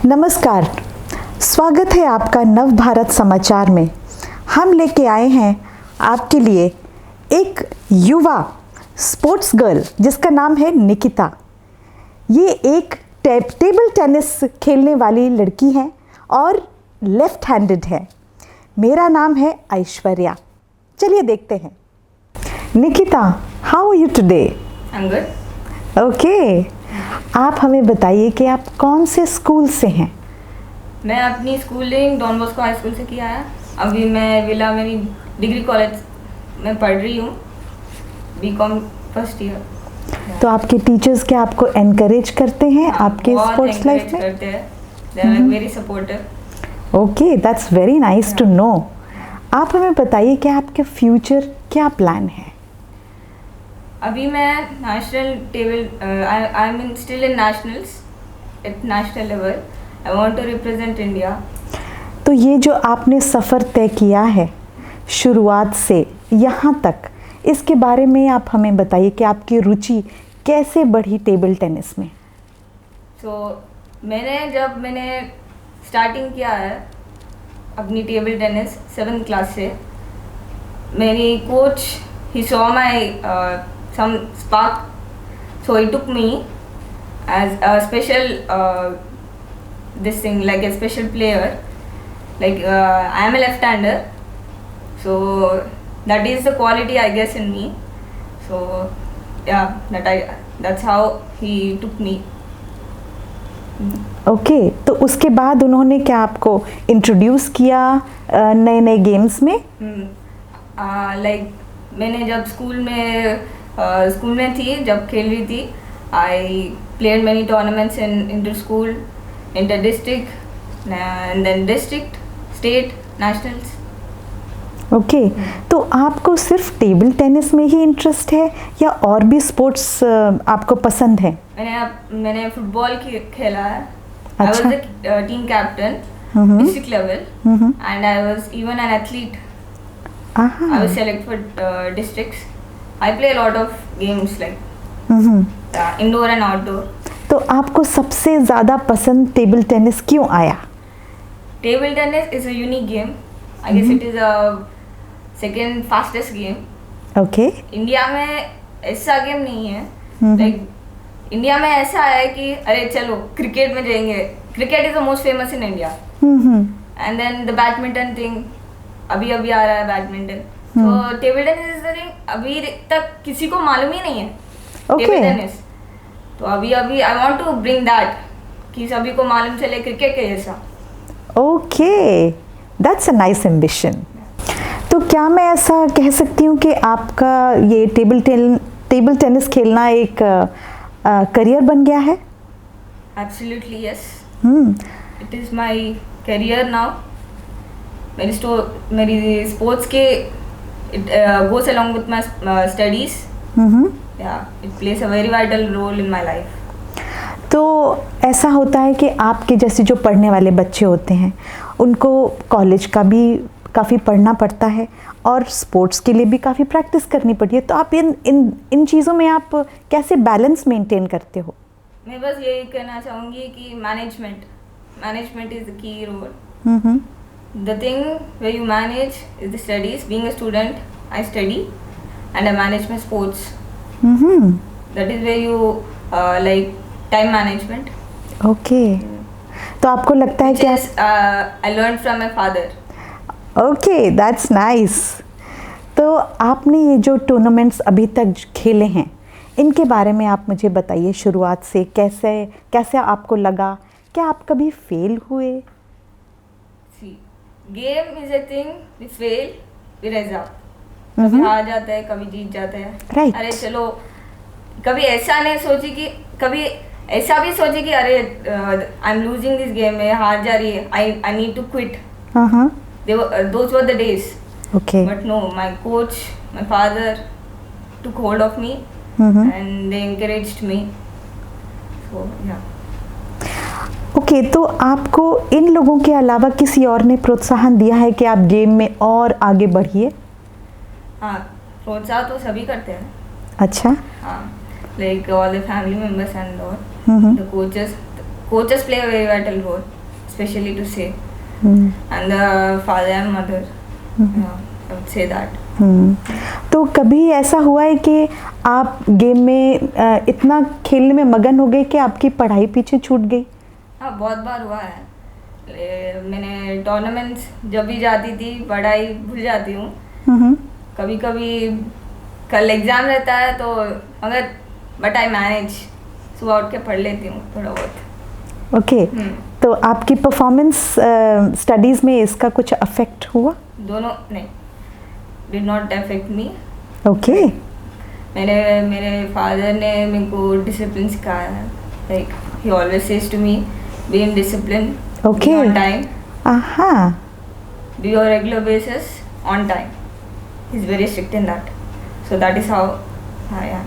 नमस्कार, स्वागत है आपका नव भारत समाचार में। हम लेके आए हैं आपके लिए एक युवा स्पोर्ट्स गर्ल जिसका नाम है निकिता। ये एक टेबल टेनिस खेलने वाली लड़की है और लेफ्ट हैंडेड है। मेरा नाम है ऐश्वर्या। चलिए देखते हैं। Nikita, how are you today? I'm good. Okay, आप हमें बताइए कि आप कौन से स्कूल से हैं? मैं अपनी schooling Don Bosco high school से किया है। अभी मैं विला मेरी डिग्री कॉलेज में पढ़ रही हूँ, बीकॉम फर्स्ट ईयर। तो आपके टीचर्स क्या आपको एनकरेज करते हैं आपके स्पोर्ट्स लाइफ में? करते हैं, they are very supportive. Okay, that's very nice to know. आप हमें बताइए कि आपके फ्यूचर क्या प्लान है? अभी मैं national table I am still in nationals at national level. I want to represent India. तो ये जो आपने सफ़र तय किया है शुरुआत से यहाँ तक, इसके बारे में आप हमें बताइए कि आपकी रुचि कैसे बढ़ी टेबल टेनिस में? जब मैंने स्टार्टिंग किया है अपनी टेबल टेनिस 7th क्लास से, मेरी coach he saw my some spark, so he took me as a special this thing, like a special player, like I am a left-hander, so that is the quality I guess in me. So yeah, that's how he took me. Okay, तो उसके बाद उन्होंने क्या आपको introduce किया नए नए games में? लाइक मैंने जब स्कूल में थी, जब खेल रही थी, I played many tournaments in inter school, inter district and then district, state, nationals. Okay, तो आपको सिर्फ टेबल टेनिस में ही इंटरेस्ट है या और भी स्पोर्ट्स आपको पसंद है? मैंने फुटबॉल खेला है। अच्छा। I was the team captain, district level, and I was even an athlete. I was selected for districts. I play a lot of games like indoor and outdoor. तो आपको सबसे ज़्यादा पसंद टेबल टेनिस क्यों आया? Table tennis is a unique game. I guess it is a second fastest game. Okay. India में ऐसा game नहीं है। लाइक इंडिया में ऐसा है कि अरे चलो क्रिकेट में जाएंगे, cricket is the most famous in India, and then the badminton thing अभी आ रहा है बैडमिंटन। तो table tennis is the thing, अभी तक किसी को मालूम ही नहीं है टेबल टेनिस। तो अभी I want to bring that कि सभी को मालूम चले क्रिकेट के जैसा। Okay, that's a nice ambition. तो क्या मैं ऐसा कह सकती हूँ कि आपका ये टेबल टेनिस खेलना एक करियर बन गया है? Absolutely yes, it is my career now. मेरी स्पोर्ट्स के it goes along with my studies. Yeah it plays a very vital role in my life. तो ऐसा होता है कि आपके जैसे जो पढ़ने वाले बच्चे होते हैं उनको कॉलेज का भी काफ़ी पढ़ना पड़ता है और स्पोर्ट्स के लिए भी काफ़ी प्रैक्टिस करनी पड़ती है, तो आप इन चीज़ों में आप कैसे बैलेंस मेंटेन करते हो? मैं बस यही कहना चाहूँगी कि management is the key role. The thing where you manage is the studies. Being a student, I study and I manage my sports. That is where you like time management. Okay. तो आपको लगता है कि I learned from my father. Okay, that's nice. तो आपने ये जो tournaments अभी तक खेले हैं इनके बारे में आप मुझे बताइए, शुरुआत से कैसे आपको लगा? क्या आप कभी फेल हुए? Game is a thing, we fail, we rise up. कभी हार जाते हैं, कभी जीत जाते हैं। Right. अरे चलो, कभी ऐसा नहीं सोची कि कभी ऐसा भी सोची कि अरे I am losing this game में, हार जा रही है, I need to quit. Those were the days. Okay. But no, my coach, my father took hold of me and they encouraged me. So yeah. Okay, तो आपको इन लोगों के अलावा किसी और ने प्रोत्साहन दिया है कि आप गेम में और आगे बढ़िए? हाँ, प्रोत्साहन तो सभी करते हैं। अच्छा। हाँ, like all the family members and all, the coaches play a very vital role, especially to say, and the father and mother. I would say that. तो कभी ऐसा हुआ है कि आप गेम में इतना खेलने में मगन हो गए कि आपकी पढ़ाई पीछे छूट गई? हाँ, बहुत बार हुआ है। मैंने टूर्नामेंट्स जब भी जाती थी पढ़ाई भूल जाती हूँ। कभी कभी कल एग्ज़ाम रहता है तो मगर बट आई मैनेज, सुबह उठ के पढ़ लेती हूँ थोड़ा बहुत। ओके, तो आपकी परफॉर्मेंस स्टडीज़ में इसका कुछ अफेक्ट हुआ? दोनों नहीं, did not affect me. Okay, मेरे फादर ने मेरे को डिसिप्लिन सिखाया है। Like he always says to me, be in discipline, okay, on time, aha, do your regular basis on time. He's very strict in that. So that is how I am.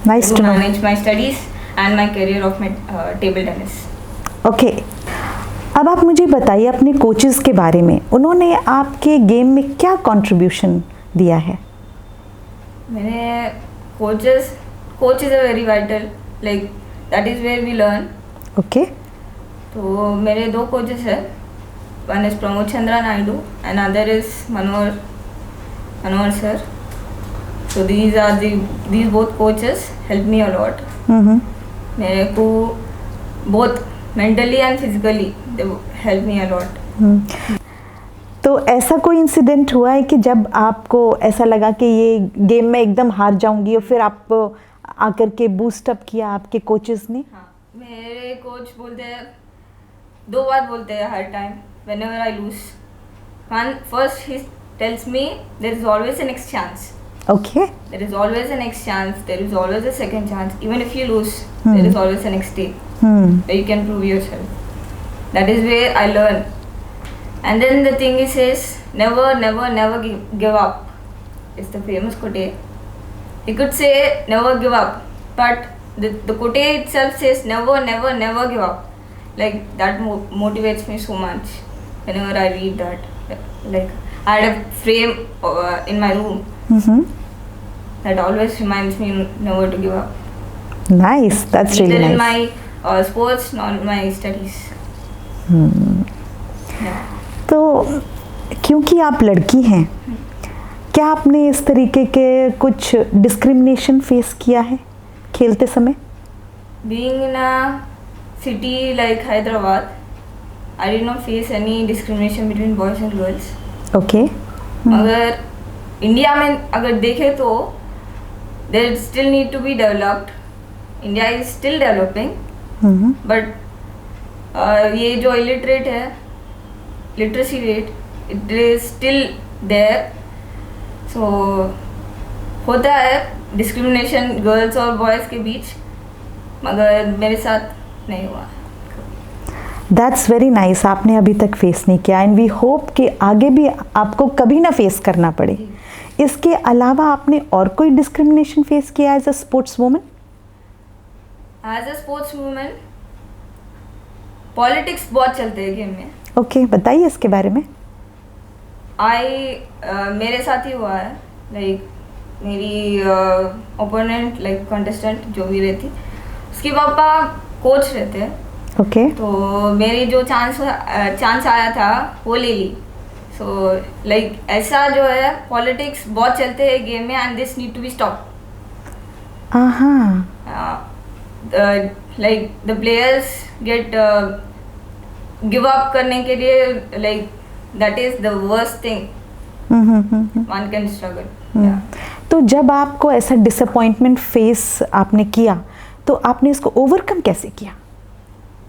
Nice To to know. manage my studies and my career of my table tennis. Okay, अब आप मुझे बताइए अपने coaches के बारे में, उन्होंने आपके गेम में क्या कंट्रीब्यूशन दिया है? मेरे coach is a very vital, like that is where we learn. Okay, तो मेरे दो कोचेस हैं, one is Pramod Chandra Naidu and other is Manohar sir. So these both coaches help me a lot. मेरे को both mentally and physically they help me a lot. तो ऐसा कोई incident हुआ है कि जब आपको ऐसा लगा कि ये गेम में एकदम हार जाऊंगी और फिर आप आकर के बूस्ट अप किया आपके कोचेस ने? हाँ, मेरे कोच बोलते हैं, दो बार बोलते हैं हर time whenever I lose. First he tells me there is always a next chance. Okay, There is always a next chance. There is always a second chance. Even if you lose, there is always a next day where you can prove yourself. That is where I learn. And then the thing he says, never, never, never give up. It's the famous quote. He could say never give up, but the quote itself says never, never, never give up. Like that motivates me so much whenever I read that. Like I had a frame in my room that always reminds me never to give up. Nice, that's Neither really in nice. my sports nor in my studies. Yeah. तो क्योंकि आप लड़की हैं, क्या आपने इस तरीके के कुछ डिस्क्रिमिनेशन फेस किया है खेलते समय? Being in a city like Hyderabad, I did not face any discrimination between boys and girls. Okay, अगर इंडिया में अगर देखें तो there still need to be developed. India is still developing, but ये जो illiterate है, literacy rate, it is still there. So होता है discrimination girls और boys के बीच, मगर मेरे साथ नहीं हुआ। That's very nice. आपने अभी तक फेस नहीं किया एंड वी होप कि आगे भी आपको कभी ना फेस करना पड़े। इसके अलावा आपने और कोई डिस्क्रिमिनेशन फेस किया as a sports woman? As a sports woman politics बहुत चलते हैं गेम में। ओके, बताइए इसके बारे में। मेरे साथ ही हुआ है। लाइक मेरी ओपोनेंट लाइक कंटेस्टेंट जो भी रहती, उसके पापा कोच रहते हैं। ओके, तो मेरी जो चांस आया था वो ले ली। सो लाइक ऐसा जो है पॉलिटिक्स बहुत चलते हैं गेम में and this need to be stop. Like the players get give up करने के लिए, like that is the worst thing one can struggle. तो जब आपको ऐसा डिसअपॉइंटमेंट फेस आपने किया तो आपने इसको ओवरकम कैसे किया?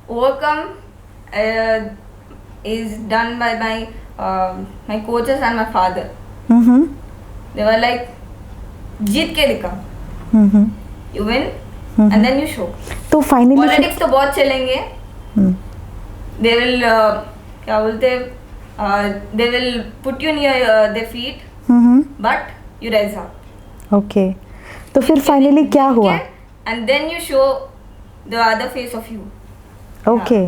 Overcome is done by my coaches and my father. They were like, जीत के दिखा, you win and then you show. तो फाइनली Politics तो बहुत चलेंगे, they will क्या बोलते they will put you near their feet, but you rise up. Okay, तो फिर फाइनली क्या हुआ? And then you show the other face of you. Okay,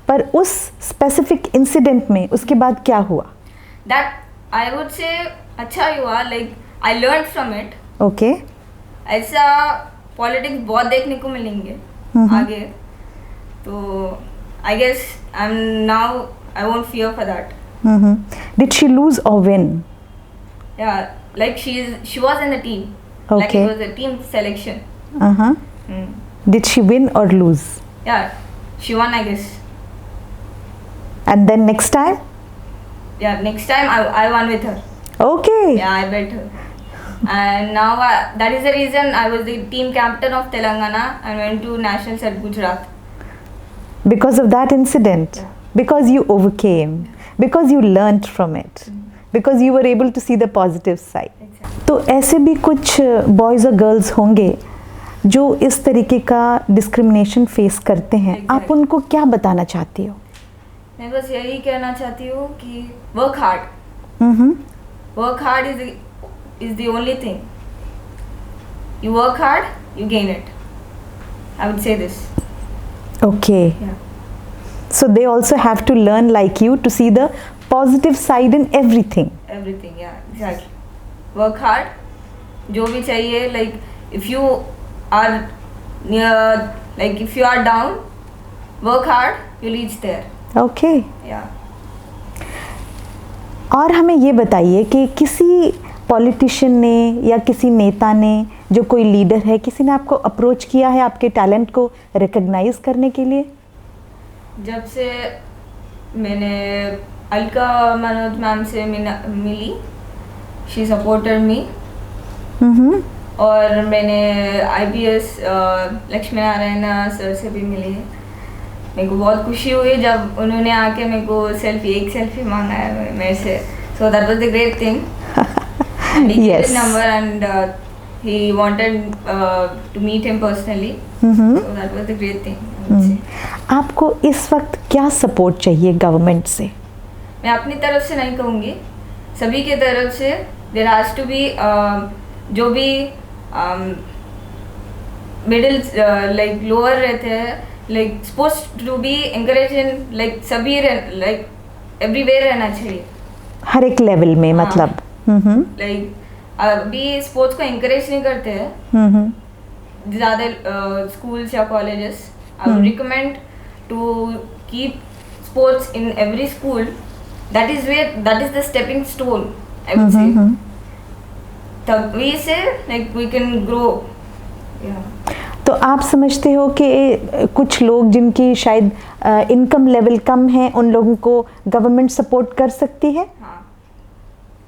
पर उस स्पेसिफिक इंसिडेंट में उसके बाद क्या हुआ? That I would say अच्छा ही हुआ, like I learned from it. Okay, ऐसा पॉलिटिक्स बहुत देखने को मिलेंगे आगे, तो I guess I won't fear for that. Did she lose or win? Yeah, like she was in the team. Like Okay. it was a team selection. Uh-huh. Mm. Did she win or lose? Yeah, she won, I guess. And then next time? Yeah, next time I won with her. Okay. Yeah, I bet her. And now that is the reason I was the team captain of Telangana and went to nationals at Gujarat. Because of that incident? Yeah. Because you overcame? Because you learnt from it? Because you were able to see the positive side? Exactly. तो ऐसे भी कुछ boys और girls होंगे जो इस तरीके का डिस्क्रिमिनेशन फेस करते हैं, आप Exactly. उनको क्या बताना चाहती हो? मैं बस यही कहना चाहती हूँ कि work hard. Hmm. Work hard is the only thing. You work hard, you gain it. I would say this. Okay. Yeah. So they also have to learn like you to see the positive side in everything. Everything, yeah, exactly. Work hard. जो भी चाहिए, like if you are near, like if you are down, work hard, you'll reach there. Okay. Yeah. और हमें ये बताइए कि किसी politician ने या किसी नेता ने, जो कोई लीडर है, किसी ने आपको अप्रोच किया है आपके टैलेंट को रिकग्नाइज करने के लिए? जब से मैंने अलका मनोज मैम से मिली, शी सपोर्टेड मी. हम्म. और मैंने IPS लक्ष्मी नारायण सर से भी मिली है. मेरे को बहुत खुशी हुई जब उन्होंने आके मेरे को एक सेल्फी मांगा है मेरे से. So that was the great thing. Yes. Number and he wanted to meet him personally. Hmm. So that was the great thing, I would say. आपको इस वक्त क्या सपोर्ट चाहिए गवर्नमेंट से? मैं अपनी तरफ से नहीं कहूँगी, सभी की तरफ से. देयर हैज टू बी जो भी मिडिल लाइक लोअर रहते हैं, like suppose to be encourage in like सभी लाइक एवरीवेयर रहना चाहिए. हर एक लेवल में हाँ. मतलब. हम्म. लाइक अभी स्पोर्ट्स को एनकरेज नहीं करते हैं हम्म. ज़्यादा स्कूल्स या colleges. I would recommend to keep sports in every school. That is the stepping stone, I would say. तभी से लाइक वी कैन ग्रो. तो आप समझते हो कि कुछ लोग जिनकी शायद इनकम लेवल कम है, उन लोगों को गवर्नमेंट सपोर्ट कर सकती है?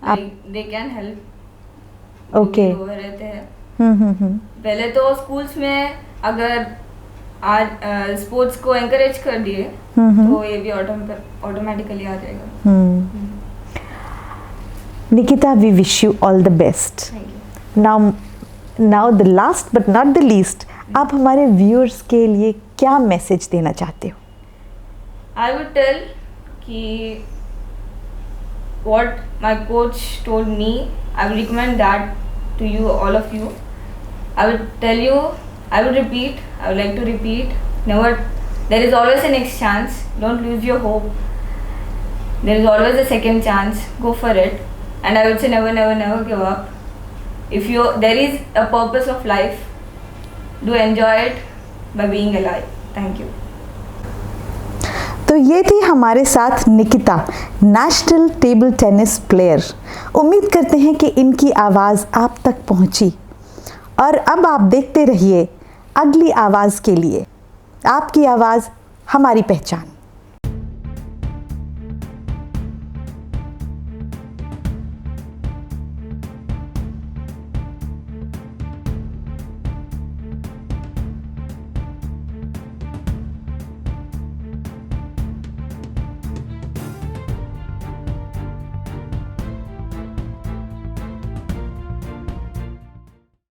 हाँ, दे कैन हेल्प. Okay. रहते हैं. हम्म. पहले तो स्कूल्स में अगर आज स्पोर्ट्स को एनकरेज कर दिए तो ये भी ऑटोमेटिकली आ जाएगा. Nikita, we wish you all the best. Thank you. Now the last but not the least, आप हमारे व्यूअर्स के लिए क्या मैसेज देना चाहते हो? I would tell कि what my coach told me, I would recommend that to you, all of you. I would tell you, I would repeat, I would like to repeat, never, there is always a next chance, don't lose your hope. There is always a second chance, go for it. And I would say never, never, never give up. If there is a purpose of life, do enjoy it by being alive. Thank you. तो ये थी हमारे साथ Nikita, national table tennis player. उम्मीद करते हैं कि इनकी आवाज़ आप तक पहुंची. और अब आप देखते रहिए अगली आवाज़ के लिए. आपकी आवाज़ हमारी पहचान.